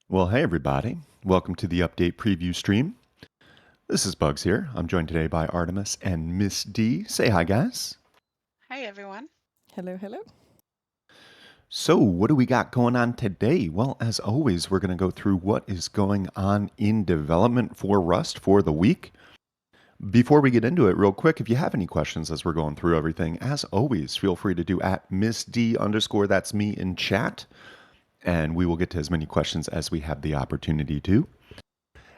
Well, hey everybody. Welcome to the update preview stream. This is Bugs here. I'm joined today by Artemis and Miss D. Say hi, guys. Hi, everyone. Hello, hello. So, what do we got going on today? Well, as always, we're going to go through what is going on in development for Rust for the week. Before we get into it, real quick, if you have any questions as we're going through everything, as always, feel free to do at Miss D underscore, that's me, in chat, and we will get to as many questions as we have the opportunity to.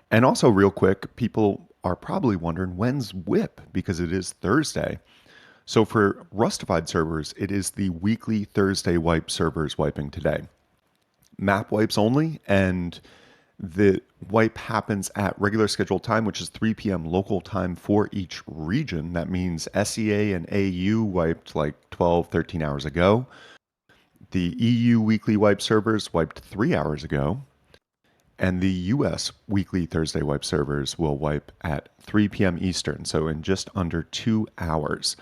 And also, real quick, people are probably wondering when's WIP because it is Thursday. So for Rustafied servers, it is the weekly Thursday wipe servers wiping today. Map wipes only, and the wipe happens at regular scheduled time, which is 3 p.m. local time for each region. That means SEA and AU wiped like 12, 13 hours ago. The EU weekly wipe servers wiped 3 hours ago. And the US weekly Thursday wipe servers will wipe at 3 p.m. Eastern, so in just under 2 hours.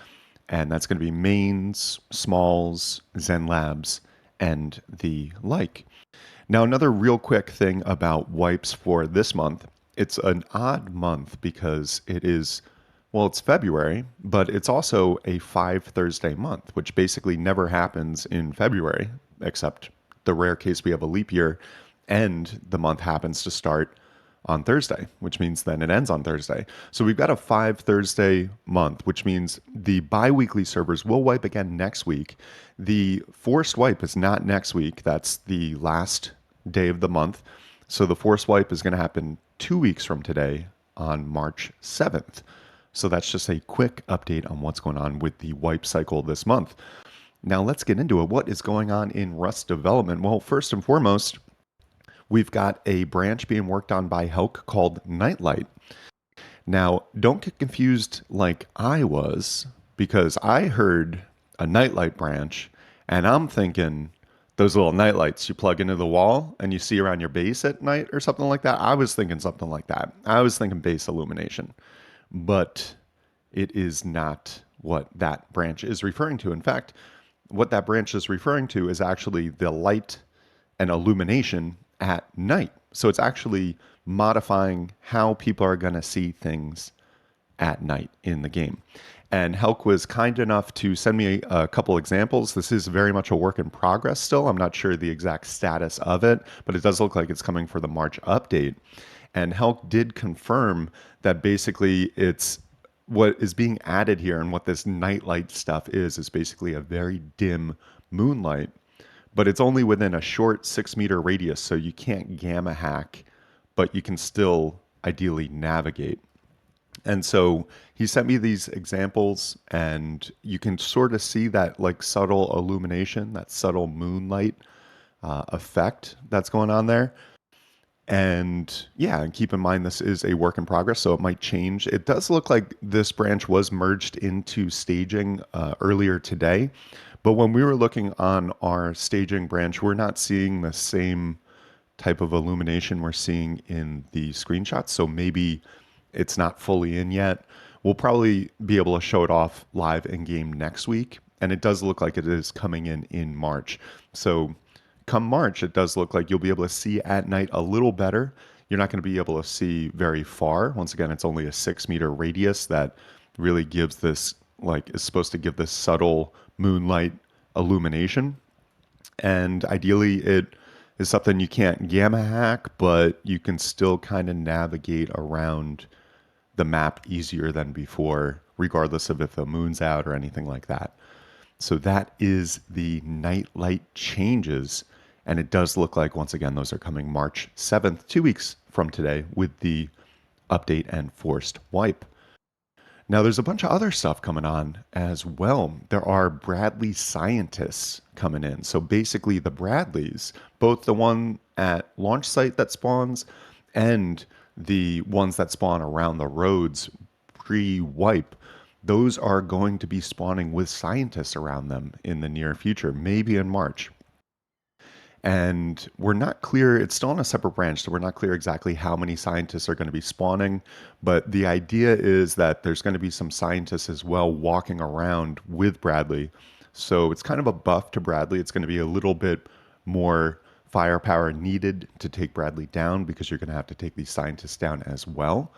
And that's going to be mains, smalls, Zen Labs, and the like. Now, another real quick thing about wipes for this month. It's an odd month because it is, well, it's February, but it's also a 5 Thursday month, which basically never happens in February, except the rare case we have a leap year, and the month happens to start on Thursday, which means then it ends on Thursday. So we've got a 5 Thursday month, which means the bi weekly servers will wipe again next week. The forced wipe is not next week, that's the last day of the month. So the forced wipe is going to happen 2 weeks from today on March 7th. So that's just a quick update on what's going on with the wipe cycle this month. Now let's get into it. What is going on in Rust development? Well, first and foremost, we've got a branch being worked on by Helk called Nightlight. Now, don't get confused like I was, because I heard a Nightlight branch, and I'm thinking those little nightlights you plug into the wall and you see around your base at night or something like that. I was thinking something like that. I was thinking base illumination, but it is not what that branch is referring to. In fact, what that branch is referring to is actually the light and illumination at night. So it's actually modifying how people are going to see things at night in the game. And Helk was kind enough to send me a couple examples. This is very much a work in progress still. I'm not sure the exact status of it, but it does look like it's coming for the March update. And Helk did confirm that basically it's what is being added here and what this nightlight stuff is basically a very dim moonlight, but it's only within a short 6 meter radius, so you can't gamma hack, but you can still ideally navigate. And so he sent me these examples, and you can sort of see that like subtle illumination, that subtle moonlight effect that's going on there. And yeah, and keep in mind this is a work in progress, so it might change. It does look like this branch was merged into staging earlier today, but when we were looking on our staging branch, we're not seeing the same type of illumination we're seeing in the screenshots. So maybe it's not fully in yet. We'll probably be able to show it off live in game next week, and it does look like it is coming in March. So come March, it does look like you'll be able to see at night a little better. You're not going to be able to see very far. Once again, it's only a 6 meter radius that really gives this, like, is supposed to give this subtle moonlight illumination. And ideally, it is something you can't gamma hack, but you can still kind of navigate around the map easier than before, regardless of if the moon's out or anything like that. So that is the nightlight changes. And it does look like, once again, those are coming March 7th, 2 weeks from today, with the update and forced wipe. Now, there's a bunch of other stuff coming on as well. There are Bradley scientists coming in. So basically, the Bradleys, both the one at launch site that spawns and the ones that spawn around the roads pre wipe, those are going to be spawning with scientists around them in the near future, maybe in March. And we're not clear, it's still on a separate branch, so we're not clear exactly how many scientists are going to be spawning. But the idea is that there's going to be some scientists as well walking around with Bradley. So it's kind of a buff to Bradley. It's going to be a little bit more firepower needed to take Bradley down because you're going to have to take these scientists down as well.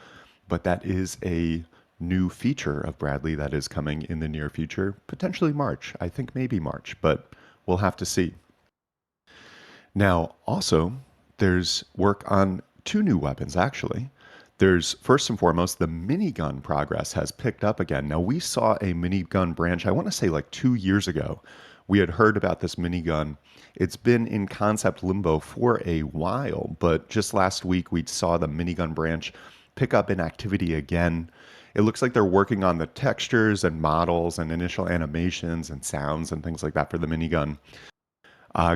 But that is a new feature of Bradley that is coming in the near future, potentially March. I think maybe March, but we'll have to see. Now, also, there's work on two new weapons, actually. There's first and foremost, the minigun progress has picked up again. Now, we saw a minigun branch, I want to say like 2 years ago. We had heard about this minigun. It's been in concept limbo for a while, but just last week we saw the minigun branch pick up in activity again. It looks like they're working on the textures and models and initial animations and sounds and things like that for the minigun.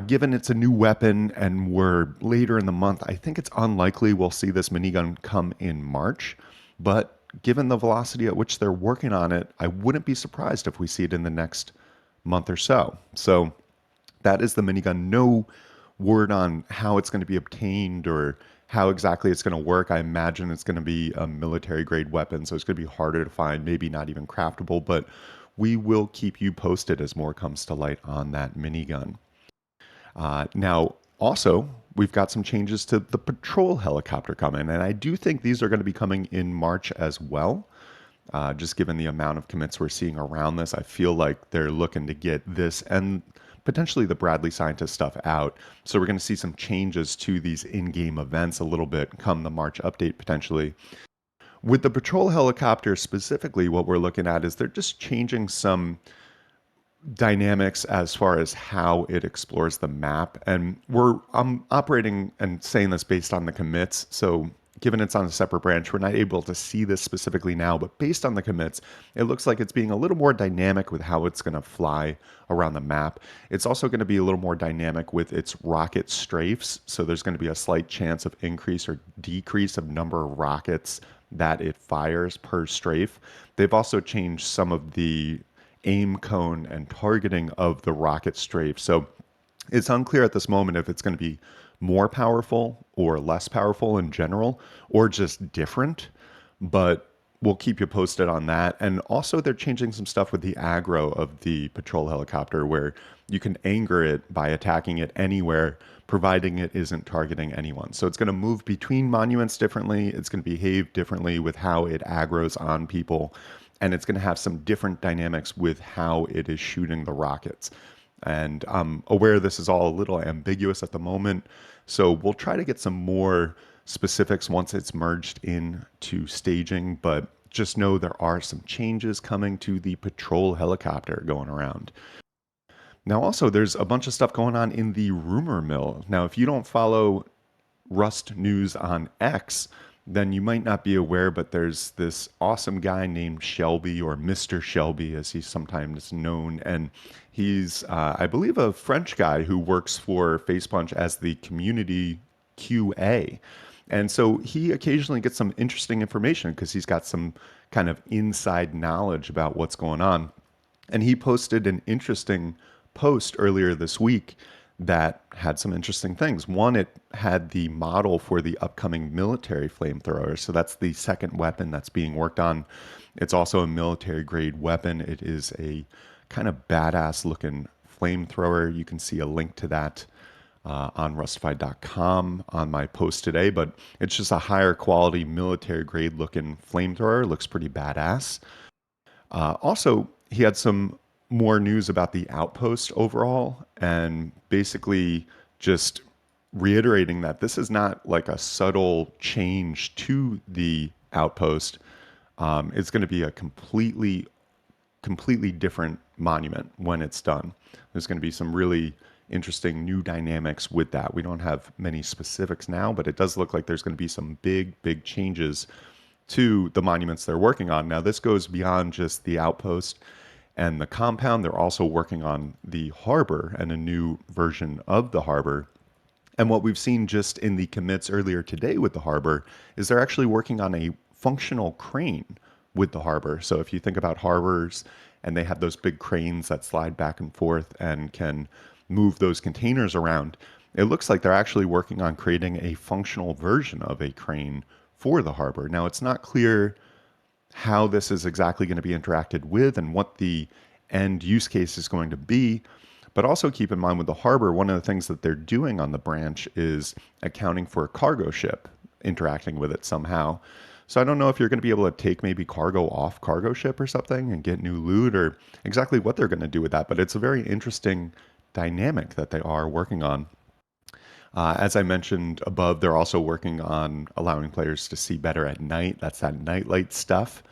Given it's a new weapon and we're later in the month, I think it's unlikely we'll see this minigun come in March. But given the velocity at which they're working on it, I wouldn't be surprised if we see it in the next month or so. So that is the minigun. No word on how it's going to be obtained or how exactly it's going to work. I imagine it's going to be a military grade weapon, so it's going to be harder to find, maybe not even craftable, but we will keep you posted as more comes to light on that minigun. Now, also, we've got some changes to the patrol helicopter coming, and I do think these are going to be coming in March as well. Just given the amount of commits we're seeing around this, I feel like they're looking to get this and potentially the Bradley scientist stuff out. So we're going to see some changes to these in-game events a little bit come the March update potentially. With the patrol helicopter specifically, what we're looking at is they're just changing some dynamics as far as how it explores the map. And I'm operating and saying this based on the commits. So given it's on a separate branch, we're not able to see this specifically now, but based on the commits, it looks like it's being a little more dynamic with how it's going to fly around the map. It's also going to be a little more dynamic with its rocket strafes. So there's going to be a slight chance of increase or decrease of number of rockets that it fires per strafe. They've also changed some of the aim cone and targeting of the rocket strafe. So it's unclear at this moment if it's going to be more powerful or less powerful in general, or just different. But we'll keep you posted on that. And also, they're changing some stuff with the aggro of the patrol helicopter where you can anger it by attacking it anywhere, providing it isn't targeting anyone. So it's going to move between monuments differently. It's going to behave differently with how it aggros on people. And it's going to have some different dynamics with how it is shooting the rockets. And I'm aware this is all a little ambiguous at the moment. So we'll try to get some more specifics once it's merged into staging. But just know there are some changes coming to the patrol helicopter going around. Now, also, there's a bunch of stuff going on in the rumor mill. Now, if you don't follow Rust news on X, then you might not be aware, but there's this awesome guy named Shelby, or Mr. Shelby, as he's sometimes known. And he's, I believe, a French guy who works for Facepunch as the community QA. And so he occasionally gets some interesting information because he's got some kind of inside knowledge about what's going on. And he posted an interesting post earlier this week that had some interesting things. One, it had the model for the upcoming military flamethrower. So that's the second weapon that's being worked on. It's also a military grade weapon. It is a kind of badass looking flamethrower. You can see a link to that on rustafied.com on my post today, but it's just a higher quality military grade looking flamethrower. Looks pretty badass. Also, he had some more news about the outpost overall and basically just reiterating that this is not like a subtle change to the outpost. It's going to be a completely different monument when it's done. There's going to be some really interesting new dynamics with that. We don't have many specifics now, but it does look like there's going to be some big changes to the monuments they're working on. Now, this goes beyond just the outpost and the compound. They're also working on the harbor and a new version of the harbor. And what we've seen just in the commits earlier today with the harbor is they're actually working on a functional crane with the harbor. So if you think about harbors and they have those big cranes that slide back and forth and can move those containers around, it looks like they're actually working on creating a functional version of a crane for the harbor. Now, it's not clear how this is exactly going to be interacted with and what the end use case is going to be, But also keep in mind with the harbor, one of the things that they're doing on the branch is accounting for a cargo ship interacting with it somehow. So I don't know if you're going to be able to take maybe cargo off cargo ship or something and get new loot or exactly what they're going to do with that. But it's a very interesting dynamic that they are working on. As I mentioned above, they're also working on allowing players to see better at night. That's that nightlight stuff.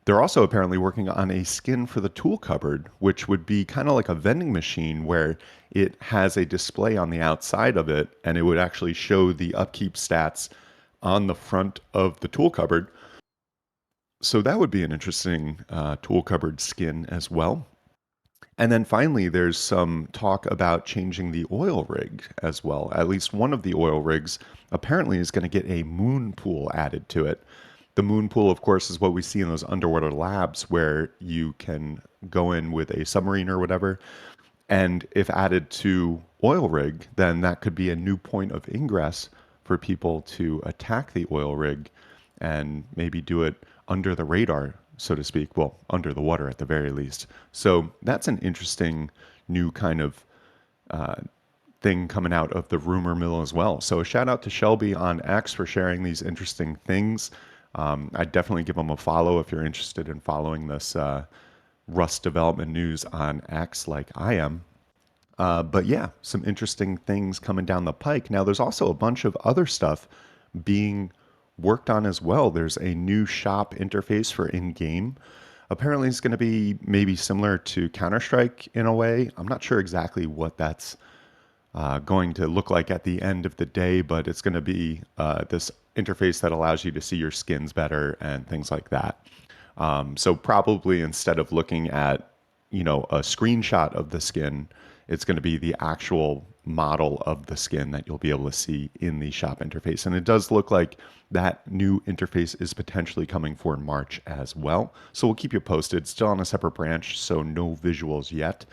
They're also apparently working on a skin for the tool cupboard, which would be kind of like a vending machine where it has a display on the outside of it and it would actually show the upkeep stats on the front of the tool cupboard. So that would be an interesting tool cupboard skin as well. And then finally, there's some talk about changing the oil rig as well. At least one of the oil rigs apparently is going to get a moon pool added to it. The moon pool, of course, is what we see in those underwater labs where you can go in with a submarine or whatever. And if added to oil rig, then that could be a new point of ingress for people to attack the oil rig and maybe do it under the radar, so to speak. Well, under the water at the very least. So that's an interesting new kind of thing coming out of the rumor mill as well. So a shout out to Shelby on X for sharing these interesting things. I'd definitely give them a follow if you're interested in following this Rust development news on X like I am. But yeah, some interesting things coming down the pike. Now, there's also a bunch of other stuff being worked on as well. There's a new shop interface for in game. Apparently, it's going to be maybe similar to Counter Strike in a way. I'm not sure exactly what that's going to look like at the end of the day, but it's going to be this interface that allows you to see your skins better and things like that. So probably instead of looking at, a screenshot of the skin, it's going to be the actual model of the skin that you'll be able to see in the shop interface. And it does look like that new interface is potentially coming for March as well. So we'll keep you posted. Still on a separate branch, so no visuals yet.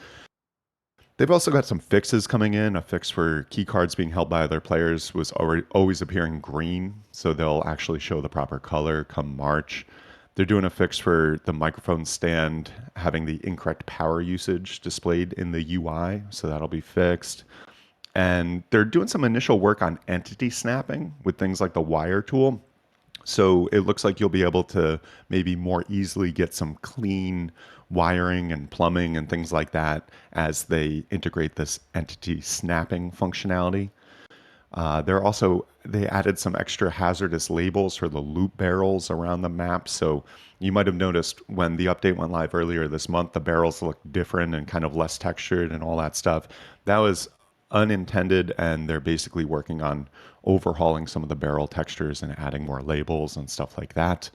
They've also got some fixes coming in. A fix for key cards being held by other players was already always appearing green, so they'll actually show the proper color come March. They're doing a fix for the microphone stand having the incorrect power usage displayed in the UI, so that'll be fixed. And they're doing some initial work on entity snapping with things like the wire tool. So it looks like you'll be able to maybe more easily get some clean wiring and plumbing and things like that as they integrate this entity snapping functionality. They added some extra hazardous labels for the loot barrels around the map. So you might have noticed when the update went live earlier this month, the barrels looked different and kind of less textured and all that stuff. That was unintended, and they're basically working on overhauling some of the barrel textures and adding more labels and stuff like that.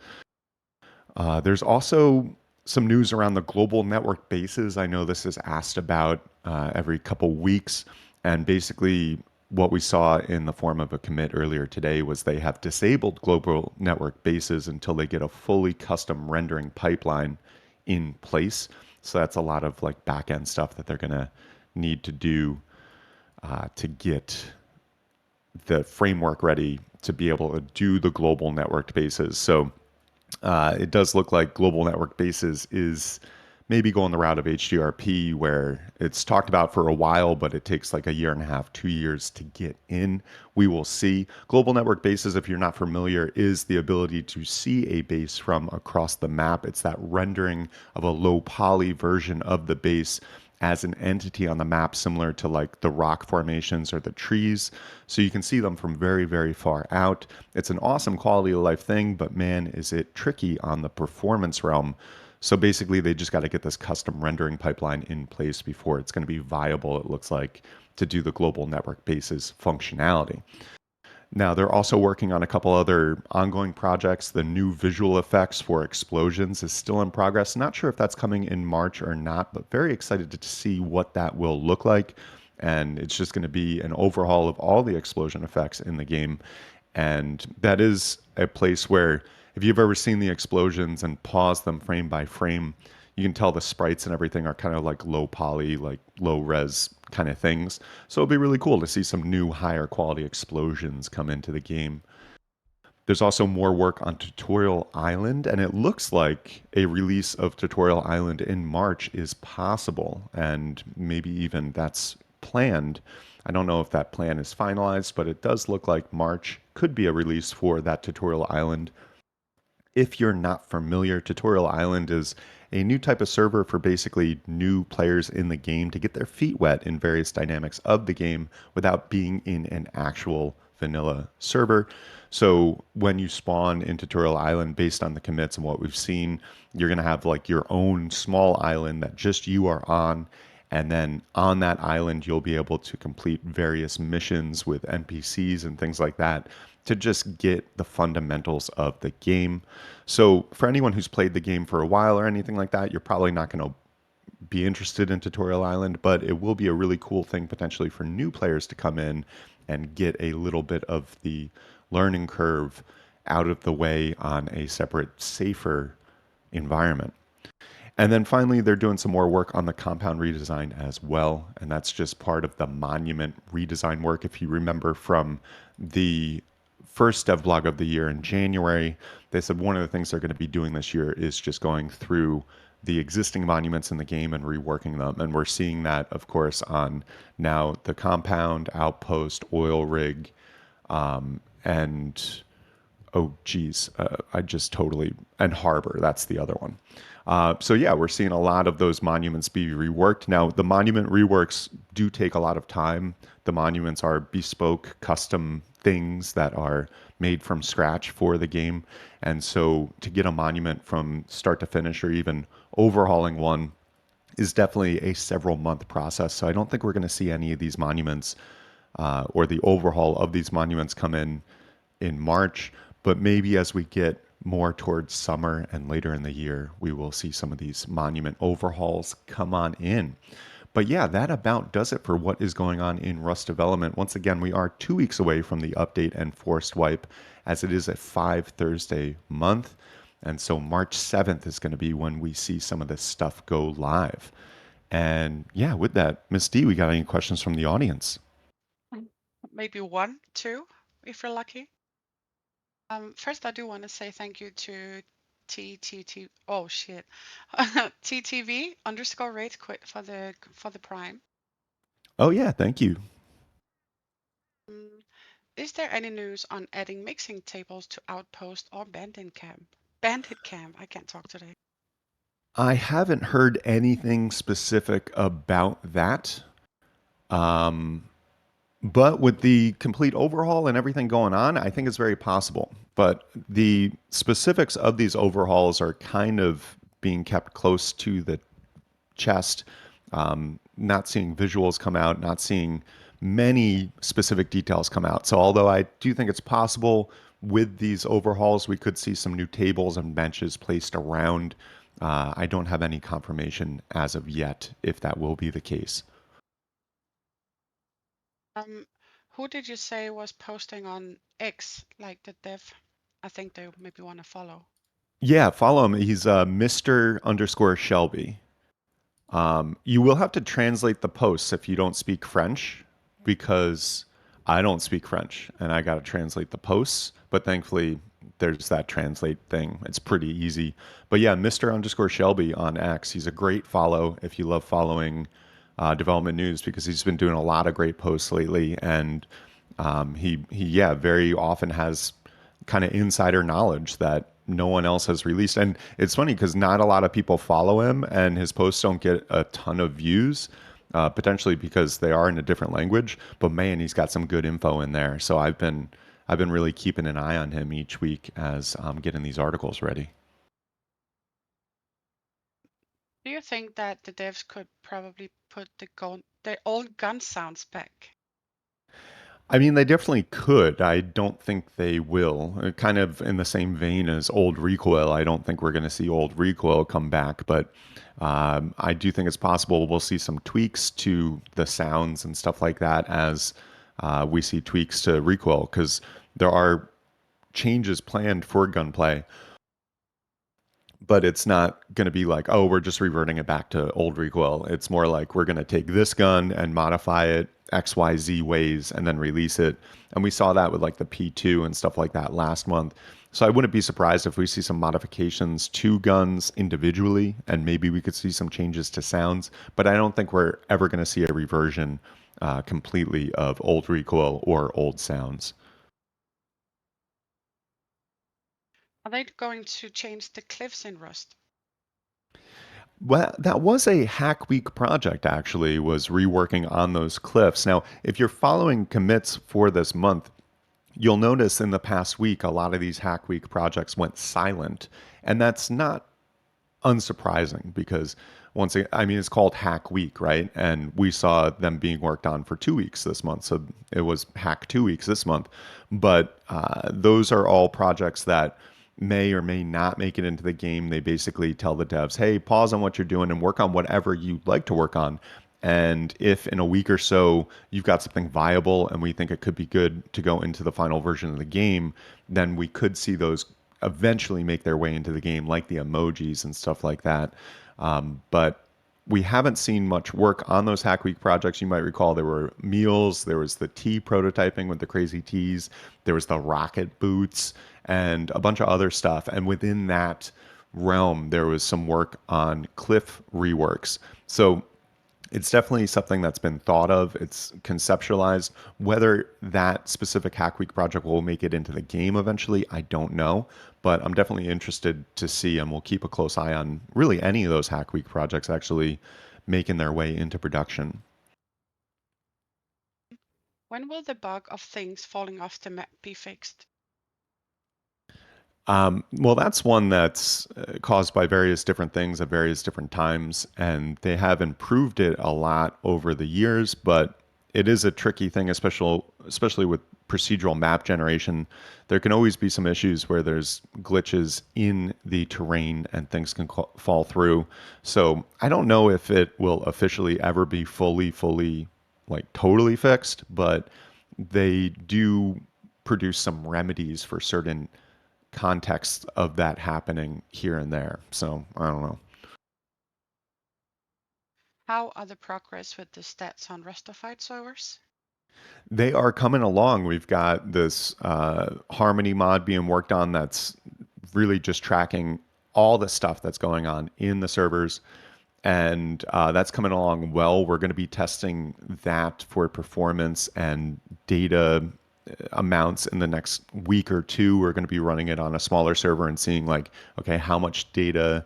There's also some news around the global network bases. I know this is asked about every couple weeks, and basically what we saw in the form of a commit earlier today was they have disabled global network bases until they get a fully custom rendering pipeline in place. So that's a lot of like back end stuff that they're going to need to do to get the framework ready to be able to do the global networked bases. So it does look like global network bases is maybe going the route of HDRP, where it's talked about for a while, but it takes like a year and a half, 2 years to get in. We will see. Global network bases, if you're not familiar, is the ability to see a base from across the map. It's that rendering of a low poly version of the base as an entity on the map, similar to like the rock formations or the trees. So you can see them from very, very far out. It's an awesome quality of life thing, but man, is it tricky on the performance realm. So basically, they just got to get this custom rendering pipeline in place before it's going to be viable, it looks like, to do the global network bases functionality. Now, they're also working on a couple other ongoing projects. The new visual effects for explosions is still in progress. Not sure if that's coming in March or not, but very excited to see what that will look like. And it's just going to be an overhaul of all the explosion effects in the game. And that is a place where, if you've ever seen the explosions and paused them frame by frame, you can tell the sprites and everything are kind of like low poly, like low res kind of things. So it'll be really cool to see some new higher quality explosions come into the game. There's also more work on Tutorial Island, and it looks like a release of Tutorial Island in March is possible, and maybe even that's planned. I don't know if that plan is finalized, but it does look like March could be a release for that Tutorial Island. If you're not familiar, Tutorial Island is a new type of server for basically new players in the game to get their feet wet in various dynamics of the game without being in an actual vanilla server. So when you spawn in Tutorial Island, based on the commits and what we've seen, you're going to have like your own small island that just you are on. And then on that island, you'll be able to complete various missions with NPCs and things like that to just get the fundamentals of the game. So, for anyone who's played the game for a while or anything like that, you're probably not going to be interested in Tutorial Island, but it will be a really cool thing potentially for new players to come in and get a little bit of the learning curve out of the way on a separate, safer environment. And then finally, they're doing some more work on the compound redesign as well. And that's just part of the monument redesign work. If you remember from the first dev blog of the year in January, they said one of the things they're going to be doing this year is just going through the existing monuments in the game and reworking them. And we're seeing that, of course, on now the compound, outpost, oil rig, and oh geez, I just totally and harbor. That's the other one. So yeah, we're seeing a lot of those monuments be reworked. Now the monument reworks do take a lot of time. The monuments are bespoke, custom things that are made from scratch for the game, and so to get a monument from start to finish, or even overhauling one, is definitely a several month process. So I don't think we're going to see any of these monuments or the overhaul of these monuments come in March, but maybe as we get more towards summer and later in the year, we will see some of these monument overhauls come on in. But yeah, that about does it for what is going on in Rust development. Once again, we are 2 weeks away from the update and forced wipe, as it is a 5 Thursday month. And so March 7th is going to be when we see some of this stuff go live. And yeah, with that, Miss D, we got any questions from the audience? Maybe one, two, if you're lucky. First, I do want to say thank you to TTT. Oh shit, TTV underscore rate quit for the prime. Oh, yeah, thank you. Um, is there any news on adding mixing tables to Outpost or Bandit Camp? Bandit Camp. I can't talk today. I haven't heard anything specific about that. Um, but with the complete overhaul and everything going on, I think it's very possible. But the specifics of these overhauls are kind of being kept close to the chest. Not seeing visuals come out, not seeing many specific details come out. So, although I do think it's possible with these overhauls, we could see some new tables and benches placed around. I don't have any confirmation as of yet if that will be the case. Um, who did you say was posting on X, like the dev? I think they maybe want to follow. Yeah, follow him. He's Mr. underscore Shelby. You will have to translate the posts if you don't speak French, because I don't speak French and I got to translate the posts. But thankfully, there's that translate thing. It's pretty easy. But yeah, Mr. underscore Shelby on X. He's a great follow if you love following development news, because he's been doing a lot of great posts lately. And he yeah, very often has kind of insider knowledge that no one else has released. And it's funny because not a lot of people follow him, and his posts don't get a ton of views, potentially because they are in a different language. But man, he's got some good info in there. So I've been really keeping an eye on him each week as I'm getting these articles ready. Do you think that the devs could probably put the old gun sounds back? I mean, they definitely could. I don't think they will. Kind of in the same vein as old recoil. I don't think we're going to see old recoil come back, but I do think it's possible we'll see some tweaks to the sounds and stuff like that as we see tweaks to recoil, because there are changes planned for gunplay. but it's not going to be like, oh, we're just reverting it back to old recoil. It's more like we're going to take this gun and modify it XYZ ways and then release it. And we saw that with like the P2 and stuff like that last month. So I wouldn't be surprised if we see some modifications to guns individually, and maybe we could see some changes to sounds. But I don't think we're ever going to see a reversion completely of old recoil or old sounds. Are they going to change the cliffs in Rust? Well, that was a Hack Week project, actually, was reworking on those cliffs. Now, if you're following commits for this month, you'll notice in the past week, a lot of these Hack Week projects went silent. And that's not unsurprising because once again, I mean, it's called Hack Week, right? And we saw them being worked on for 2 weeks this month. So it was Hack 2 weeks this month. But those are all projects that may or may not make it into the game. They basically tell the devs, hey, pause on what you're doing and work on whatever you'd like to work on. And if in a week or so you've got something viable and we think it could be good to go into the final version of the game, then we could see those eventually make their way into the game, like the emojis and stuff like that. But we haven't seen much work on those Hack Week projects. You might recall there were meals, there was the tea prototyping with the crazy teas, there was the rocket boots, and a bunch of other stuff. And within that realm, there was some work on cliff reworks. So it's definitely something that's been thought of. It's conceptualized. Whether that specific Hack Week project will make it into the game eventually, I don't know. But I'm definitely interested to see, and we'll keep a close eye on really any of those Hack Week projects actually making their way into production. When will the bug of things falling off the map be fixed? Well, that's one that's caused by various different things at various different times, and they have improved it a lot over the years, but it is a tricky thing, especially with procedural map generation. There can always be some issues where there's glitches in the terrain and things can fall through. So I don't know if it will officially ever be fully, like totally fixed, but they do produce some remedies for certain context of that happening here and there. So I don't know. How are the progress with the stats on Rustafied servers? They are coming along. We've got this Harmony mod being worked on that's really just tracking all the stuff that's going on in the servers. And that's coming along well. We're going to be testing that for performance and data amounts in the next week or two. We're going to be running it on a smaller server and seeing like, okay, how much data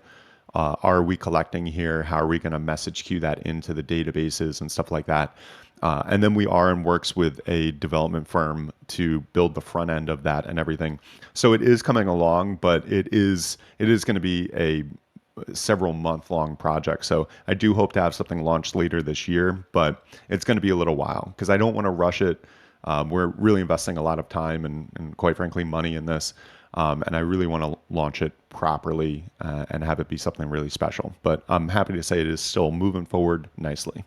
are we collecting here? How are we going to message queue that into the databases and stuff like that? And then we are in works with a development firm to build the front end of that and everything. So it is coming along, but it is going to be a several month long project. So I do hope to have something launched later this year, but it's going to be a little while because I don't want to rush it. We're really investing a lot of time and quite frankly, money in this. And I really want to launch it properly and have it be something really special. But I'm happy to say it is still moving forward nicely.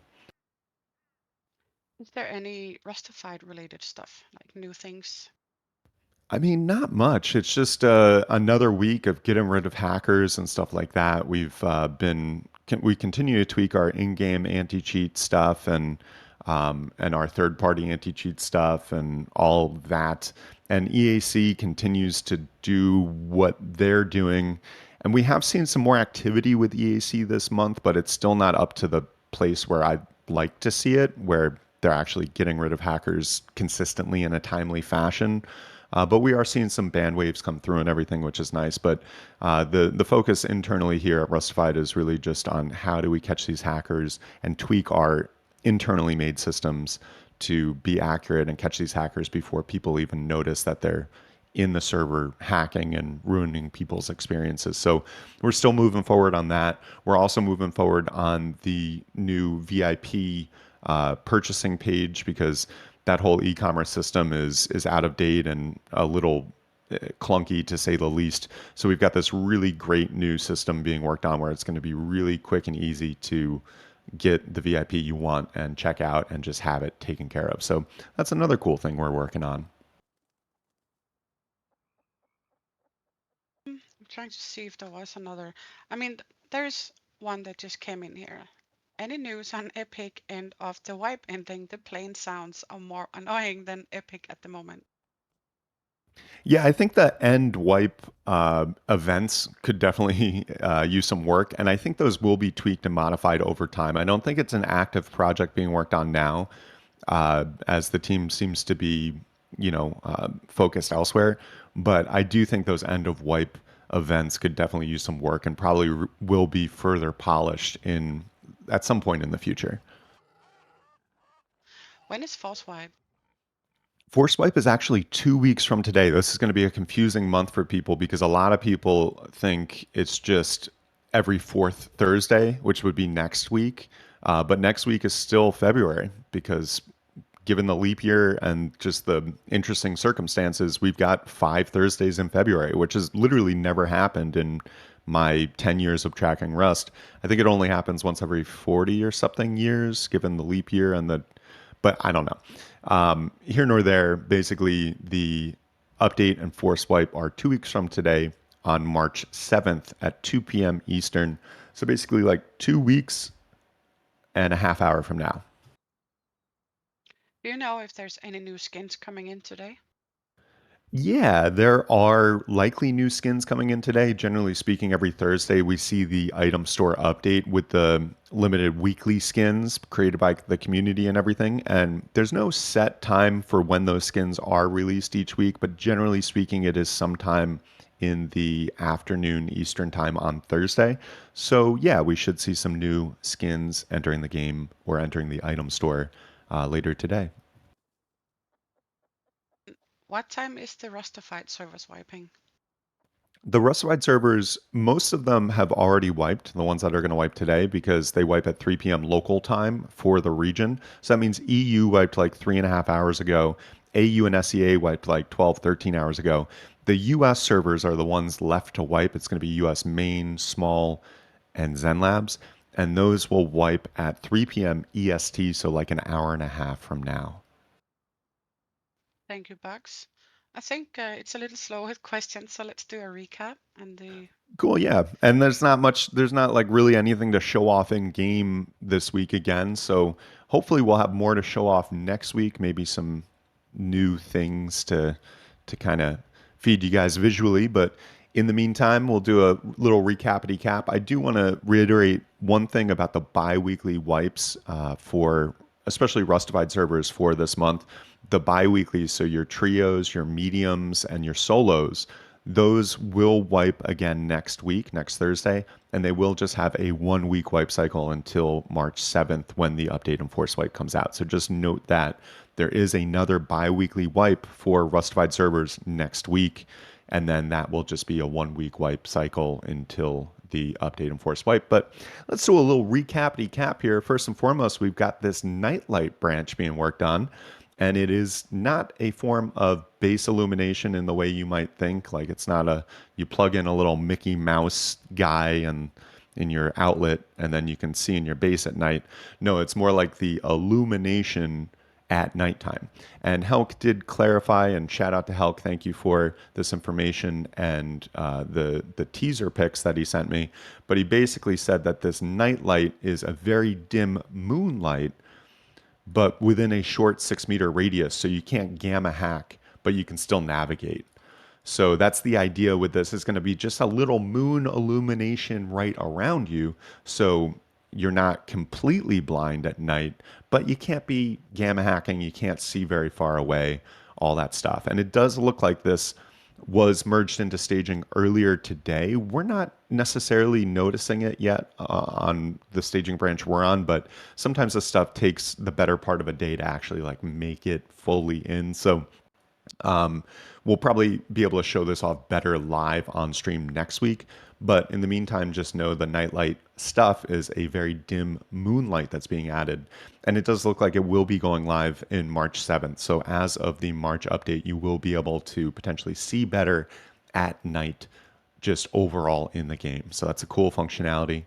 Is there any Rustified related stuff, like new things? I mean, not much. It's just another week of getting rid of hackers and stuff like that. We continue to tweak our in-game anti-cheat stuff and our third-party anti-cheat stuff and all of that. And EAC continues to do what they're doing. And we have seen some more activity with EAC this month, but it's still not up to the place where I'd like to see it, where they're actually getting rid of hackers consistently in a timely fashion. But we are seeing some band waves come through and everything, which is nice. But the focus internally here at Rustified is really just on how do we catch these hackers and tweak our internally made systems to be accurate and catch these hackers before people even notice that they're in the server hacking and ruining people's experiences. So we're still moving forward on that. We're also moving forward on the new VIP purchasing page because that whole e-commerce system is out of date and a little clunky to say the least. So we've got this really great new system being worked on where it's going to be really quick and easy to get the VIP you want and check out and just have it taken care of. So that's another cool thing we're working on. trying to see if there was another. I mean, there's one that just came in here. Any news on Epic and of the wipe ending? The plain sounds are more annoying than Epic at the moment. Yeah, I think the end wipe events could definitely use some work, and I think those will be tweaked and modified over time. I don't think it's an active project being worked on now, as the team seems to be, focused elsewhere. But I do think those end of wipe events could definitely use some work and probably will be further polished in at some point in the future. When is false wipe? Force Wipe is actually 2 weeks from today. This is going to be a confusing month for people because a lot of people think it's just every fourth Thursday, which would be next week. But next week is still February because, given the leap year and just the interesting circumstances, we've got 5 Thursdays in February, which has literally never happened in my 10 years of tracking Rust. I think it only happens once every 40 or something years, given the leap year and the, but I don't know. Here nor there, basically, the update and force wipe are 2 weeks from today on March 7th at 2 p.m. Eastern. So basically, like 2 weeks and a half hour from now. Do you know if there's any new skins coming in today? Yeah, there are likely new skins coming in today. Generally speaking, every Thursday we see the item store update with the limited weekly skins created by the community and everything. And there's no set time for when those skins are released each week, but generally speaking, it is sometime in the afternoon Eastern time on Thursday. So, yeah, we should see some new skins entering the game or entering the item store later today. What time is the Rustafied servers wiping? The Rustafied servers, most of them have already wiped, the ones that are going to wipe today, because they wipe at 3 p.m. local time for the region. So that means EU wiped like 3.5 hours ago. AU and SEA wiped like 12, 13 hours ago. The US servers are the ones left to wipe. It's going to be US main, small, and Zen Labs. And those will wipe at 3 p.m. EST, so like an hour and a half from now. Thank you, Bugs. I think it's a little slow with questions, so let's do a recap and the Cool, yeah. And there's not like really anything to show off in game this week again. So hopefully we'll have more to show off next week, maybe some new things to kind of feed you guys visually, but in the meantime, we'll do a little recapity cap. I do want to reiterate one thing about the bi-weekly wipes for especially Rustified servers for this month. The bi-weekly, so your trios, your mediums, and your solos, those will wipe again next week, next Thursday, and they will just have a 1 week wipe cycle until March 7th when the update and force wipe comes out. So just note that there is another bi weekly wipe for Rustified servers next week, and then that will just be a 1 week wipe cycle until the update and force wipe. But let's do a little recapity cap here. First and foremost, we've got this nightlight branch being worked on, and it is not a form of base illumination in the way you might think. Like it's not a you plug in a little Mickey Mouse guy and in your outlet and then you can see in your base at night. No, it's more like the illumination at nighttime. And Helk did clarify, and shout out to Helk. Thank you for this information and the teaser pics that he sent me. But he basically said that this nightlight is a very dim moonlight but within a short 6 meter radius. So you can't gamma hack, but you can still navigate. So that's the idea with this is going to be just a little moon illumination right around you. So you're not completely blind at night, but you can't be gamma hacking. You can't see very far away, all that stuff. And it does look like this was merged into staging earlier today. We're not necessarily noticing it yet on the staging branch we're on, but sometimes this stuff takes the better part of a day to actually like make it fully in. So um, we'll probably be able to show this off better live on stream next week. But in the meantime, just know the nightlight stuff is a very dim moonlight that's being added. And it does look like it will be going live in March 7th. So as of the March update, you will be able to potentially see better at night just overall in the game. So that's a cool functionality.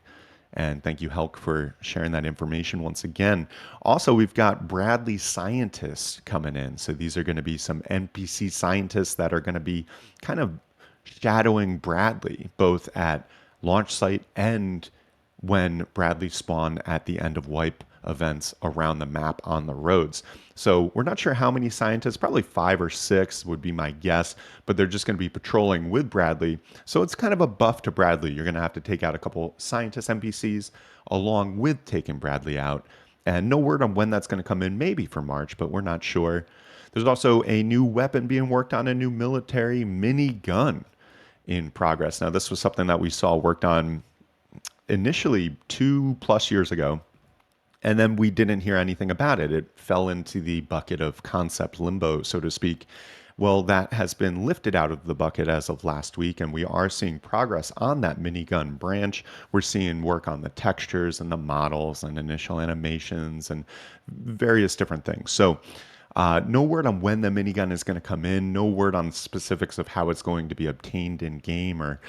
And thank you, Helk, for sharing that information once again. Also, we've got Bradley scientists coming in. So these are going to be some NPC scientists that are going to be kind of shadowing Bradley, both at launch site and when Bradley spawned at the end of wipe events around the map on the roads. So we're not sure how many scientists, probably 5 or 6 would be my guess, but they're just going to be patrolling with Bradley. So it's kind of a buff to Bradley. You're going to have to take out a couple scientist NPCs along with taking Bradley out. And no word on when that's going to come in, maybe for March, but we're not sure. There's also a new weapon being worked on, a new military mini gun in progress. Now, this was something that we saw worked on initially 2+ years ago, and then we didn't hear anything about it. It fell into the bucket of concept limbo, so to speak. Well, that has been lifted out of the bucket as of last week, and we are seeing progress on that minigun branch. We're seeing work on the textures and the models and initial animations and various different things. So, no word on when the minigun is going to come in. No word on specifics of how it's going to be obtained in game or,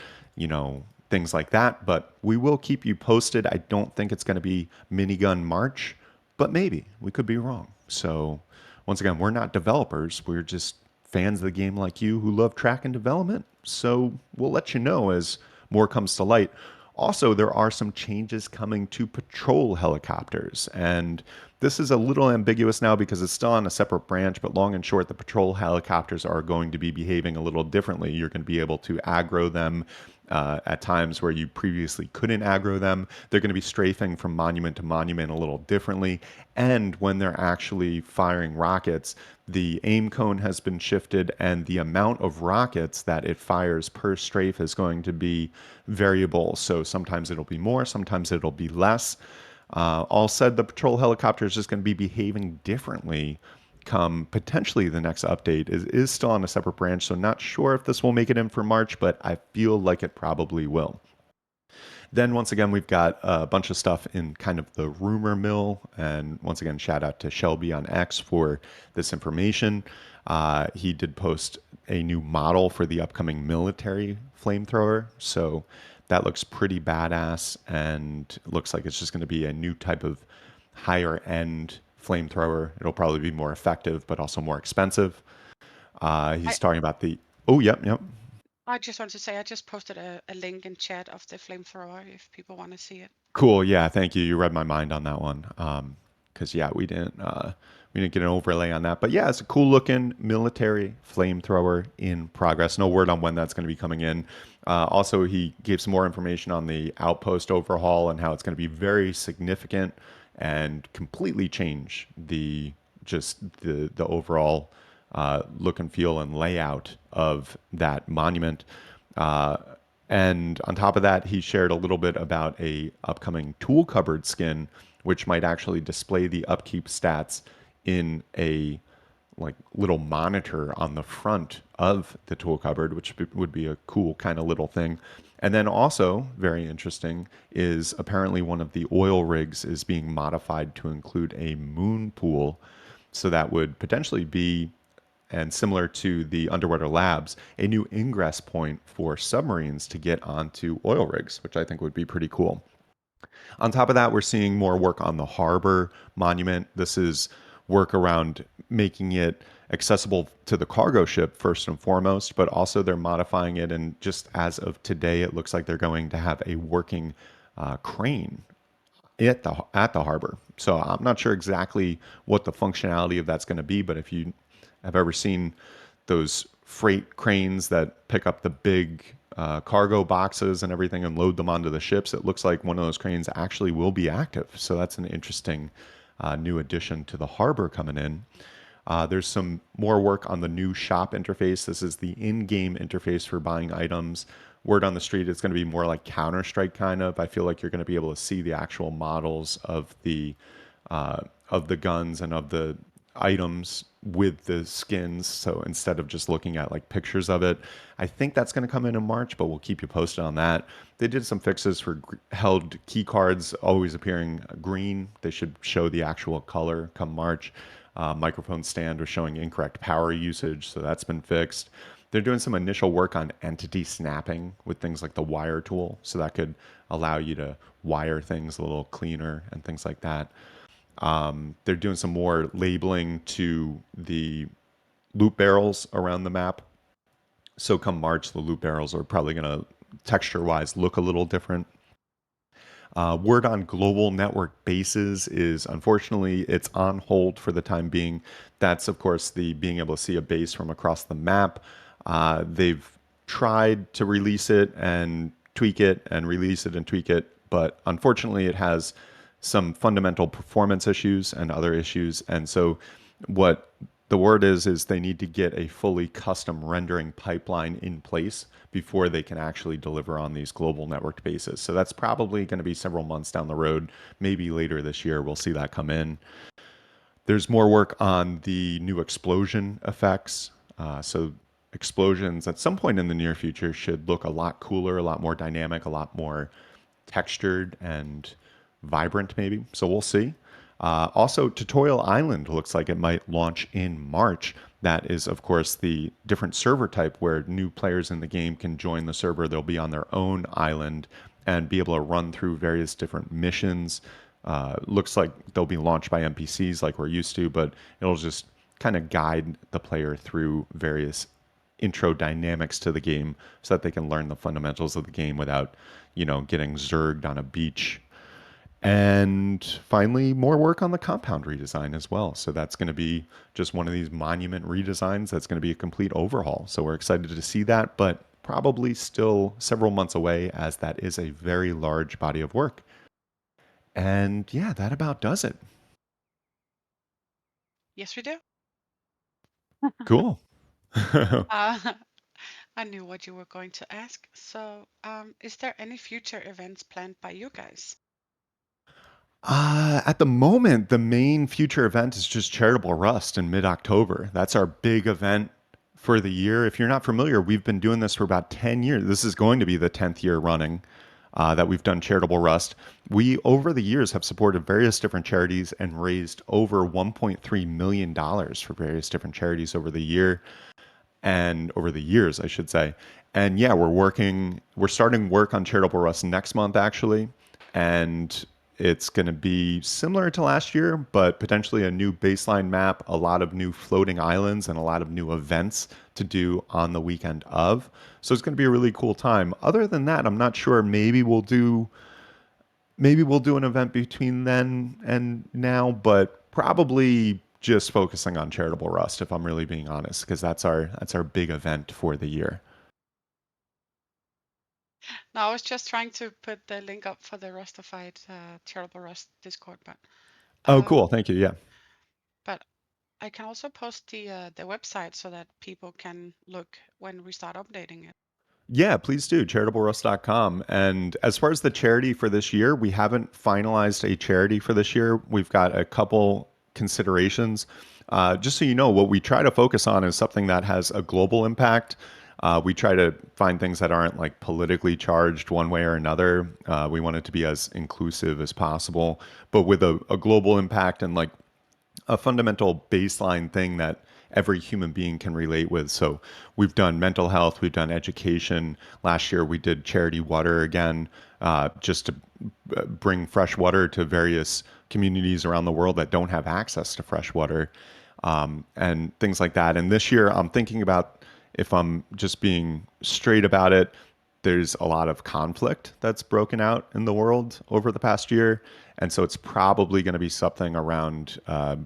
things like that. But we will keep you posted. I don't think it's going to be minigun March, but maybe we could be wrong. So, once again, we're not developers. We're just fans of the game like you who love track and development. So, we'll let you know as more comes to light. Also, there are some changes coming to patrol helicopters. And this is a little ambiguous now because it's still on a separate branch, but long and short, the patrol helicopters are going to be behaving a little differently. You're going to be able to aggro them at times where you previously couldn't aggro them. They're going to be strafing from monument to monument a little differently. And when they're actually firing rockets, the aim cone has been shifted, and the amount of rockets that it fires per strafe is going to be variable. So sometimes it'll be more, sometimes it'll be less. All said, the patrol helicopter is just going to be behaving differently come potentially the next update. Is still on a separate branch, so not sure if this will make it in for March, but I feel like it probably will. Then once again, we've got a bunch of stuff in kind of the rumor mill. And once again, shout out to Shelby on X for this information. He did post a new model for the upcoming military flamethrower. So that looks pretty badass and looks like it's just going to be a new type of higher end flamethrower. It'll probably be more effective, but also more expensive. I He's talking about the. Oh, yep, yep. I just want to say I just posted a link in chat of the flamethrower if people want to see it. Cool. Yeah. Thank you. You read my mind on that one. Because yeah, we didn't get an overlay on that, but yeah, it's a cool looking military flamethrower in progress. No word on when that's going to be coming in. Also, he gave some more information on the outpost overhaul and how it's going to be very significant and completely change the overall look and feel and layout of that monument. Uh, and on top of that, he shared a little bit about a upcoming tool cupboard skin, which might actually display the upkeep stats in a like little monitor on the front of the tool cupboard, which would be a cool kind of little thing. And then also very interesting is apparently one of the oil rigs is being modified to include a moon pool. So that would potentially be, and similar to the underwater labs, a new ingress point for submarines to get onto oil rigs, which I think would be pretty cool. On top of that, we're seeing more work on the harbor monument. This is work around making it accessible to the cargo ship first and foremost, but also they're modifying it. And just as of today, it looks like they're going to have a working crane at the harbor. So I'm not sure exactly what the functionality of that's going to be, but if you have ever seen those freight cranes that pick up the big cargo boxes and everything and load them onto the ships, it looks like one of those cranes actually will be active. So that's an interesting new addition to the harbor coming in. There's some more work on the new shop interface. This is the in-game interface for buying items. Word on the street, it's going to be more like Counter-Strike kind of. I feel like you're going to be able to see the actual models uh, of the guns and of the items with the skins. So instead of just looking at like pictures of it, I think that's going to come in March, but we'll keep you posted on that. They did some fixes for held key cards always appearing green. They should show the actual color come March. Microphone stand was showing incorrect power usage, so that's been fixed. They're doing some initial work on entity snapping with things like the wire tool, so that could allow you to wire things a little cleaner and things like that. They're doing some more labeling to the loot barrels around the map. So come March, the loop barrels are probably going to texture wise look a little different. Word on global network bases is unfortunately it's on hold for the time being. That's of course the being able to see a base from across the map. They've tried to release it and tweak it and release it and tweak it, but unfortunately it has some fundamental performance issues and other issues. And so what the word is they need to get a fully custom rendering pipeline in place before they can actually deliver on these global networked bases. So that's probably going to be several months down the road. Maybe later this year we'll see that come in. There's more work on the new explosion effects. So explosions at some point in the near future should look a lot cooler, a lot more dynamic, a lot more textured and vibrant, maybe. So we'll see. Also, Tutorial Island looks like it might launch in March. That is, of course, the different server type where new players in the game can join the server. They'll be on their own island and be able to run through various different missions. Looks like they'll be launched by NPCs like we're used to, but it'll just kind of guide the player through various intro dynamics to the game so that they can learn the fundamentals of the game without, getting zerged on a beach. And finally, more work on the compound redesign as well. So that's going to be just one of these monument redesigns that's going to be a complete overhaul. So we're excited to see that, but probably still several months away as that is a very large body of work. And yeah, that about does it. Yes, we do. Cool. Uh, I knew what you were going to ask. So, is there any future events planned by you guys? At the moment, the main future event is just Charitable Rust in mid October. That's our big event for the year. If you're not familiar, we've been doing this for about 10 years. This is going to be the 10th year running that we've done Charitable Rust. We, over the years, have supported various different charities and raised over $1.3 million for various different charities over the year and over the years, I should say. And yeah, we're starting work on Charitable Rust next month, actually. And it's going to be similar to last year, but potentially a new baseline map, a lot of new floating islands, and a lot of new events to do on the weekend of. So it's going to be a really cool time. Other than that, I'm not sure. Maybe we'll do an event between then and now, but probably just focusing on Charitable Rust, if I'm really being honest, because that's our big event for the year. No, I was just trying to put the link up for the Rustafied Terrible Rust Discord, Oh, um, cool. Thank you. Yeah. but I can also post the website so that people can look when we start updating it. Yeah, please do. CharitableRust.com. And as far as the charity for this year, we haven't finalized a charity for this year. We've got a couple considerations. Just so you know, what we try to focus on is something that has a global impact. We try to find things that aren't like politically charged one way or another. We want it to be as inclusive as possible, but with a global impact and like a fundamental baseline thing that every human being can relate with. So we've done mental health, we've done education. Last year we did charity water again, just to bring fresh water to various communities around the world that don't have access to fresh water, and things like that. And this year I'm thinking about, if I'm just being straight about it, there's a lot of conflict that's broken out in the world over the past year. And so it's probably going to be something around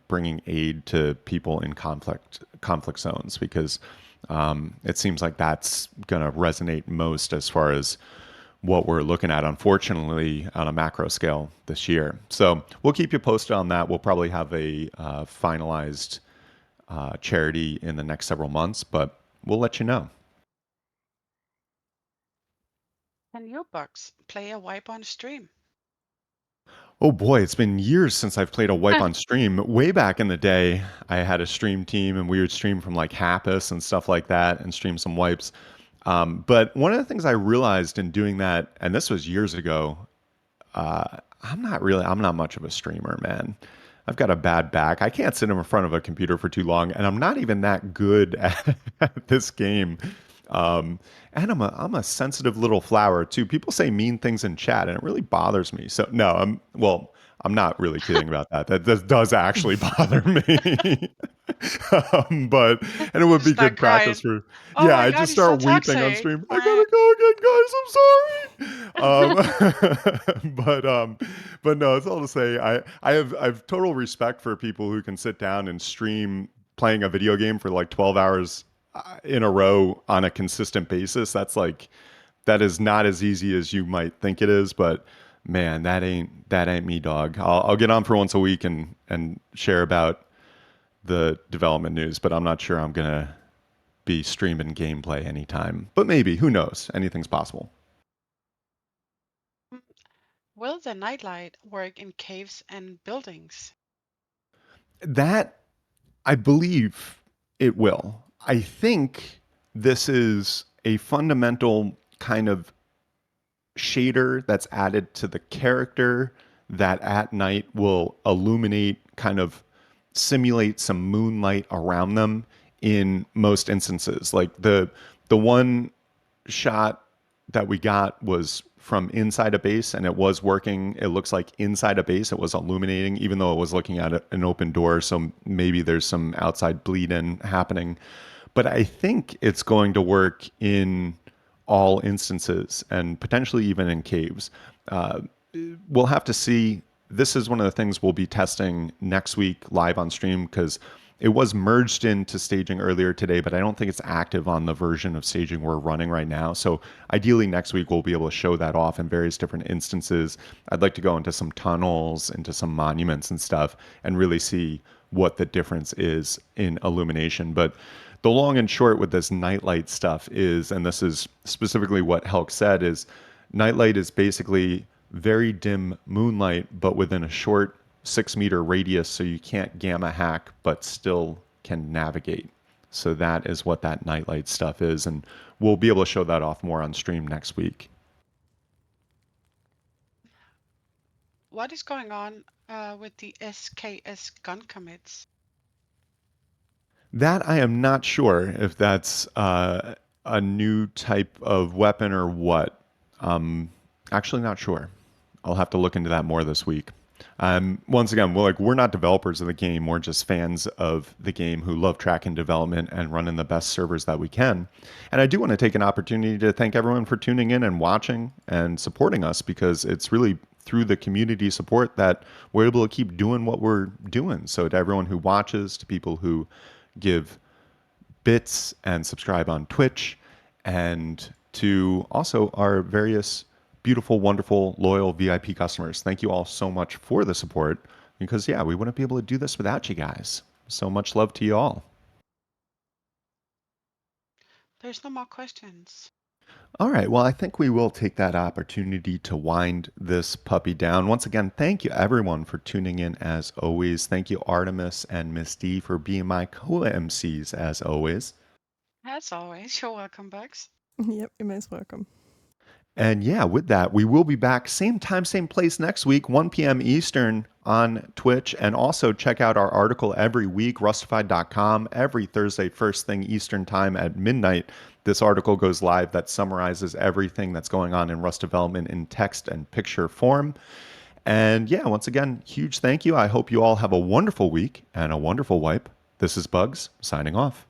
bringing aid to people in conflict zones, because it seems like that's going to resonate most as far as what we're looking at, unfortunately, on a macro scale this year. So we'll keep you posted on that. We'll probably have a finalized charity in the next several months, but we'll let you know. Can you, Bugs, play a wipe on stream? Oh boy, it's been years since I've played a wipe on stream. Way back in the day, I had a stream team and we would stream from like Happus and stuff like that and stream some wipes. But one of the things I realized in doing that, and this was years ago, I'm not much of a streamer, man. I've got a bad back. I can't sit in front of a computer for too long, and I'm not even that good at this game. And I'm a sensitive little flower too. People say mean things in chat, and it really bothers me. So no, I'm not really kidding about that. That does actually bother me. But and it would You be start good practice crying. for Oh yeah. my I God, just he's so start weeping on toxic. stream. I Wah. gotta go again, guys. I'm sorry. But no, it's all to say. I have total respect for people who can sit down and stream playing a video game for like 12 hours in a row on a consistent basis. That is not as easy as you might think it is, but man, that ain't me, dog. I'll get on for once a week and share about the development news, but I'm not sure I'm gonna be streaming gameplay anytime. But maybe, who knows? Anything's possible. Mm, will the nightlight work in caves and buildings? That I believe it will. I think this is a fundamental kind of shader that's added to the character that at night will illuminate, kind of simulate some moonlight around them in most instances. Like the one shot that we got was from inside a base and it was working. It looks like inside a base it was illuminating, even though it was looking at an open door. So maybe there's some outside bleed in happening. But I think it's going to work in all instances and potentially even in caves. Uh, we'll have to see. This is one of the things we'll be testing next week live on stream because it was merged into staging earlier today, but I don't think it's active on the version of staging we're running right now. So ideally next week we'll be able to show that off in various different instances. I'd like to go into some tunnels, into some monuments and stuff, and really see what the difference is in illumination. But the long and short with this nightlight stuff is, and this is specifically what Helk said, is nightlight is basically very dim moonlight, but within a short 6 meter radius, so you can't gamma hack, but still can navigate. So that is what that nightlight stuff is, and we'll be able to show that off more on stream next week. What is going on with the SKS gun commits? That I am not sure if that's a new type of weapon or what. Um, Actually, not sure. I'll have to look into that more this week. Once again, we're not developers of the game. We're just fans of the game who love tracking development and running the best servers that we can. And I do want to take an opportunity to thank everyone for tuning in and watching and supporting us because it's really through the community support that we're able to keep doing what we're doing. So to everyone who watches, to people who give bits and subscribe on Twitch, and to also our various beautiful, wonderful, loyal VIP customers. Thank you all so much for the support because, yeah, we wouldn't be able to do this without you guys. So much love to you all. There's no more questions. All right. Well, I think we will take that opportunity to wind this puppy down. Once again, thank you everyone for tuning in as always. Thank you, Artemis and Miss D, for being my co MCs as always. As always, you're welcome, Bugs. Yep, you're most welcome. And yeah, with that, we will be back same time, same place next week, 1 p.m. Eastern on Twitch. And also check out our article every week, rustafied.com, every Thursday, first thing Eastern time at midnight. This article goes live that summarizes everything that's going on in Rust development in text and picture form. And yeah, once again, huge thank you. I hope you all have a wonderful week and a wonderful wipe. This is Bugs signing off.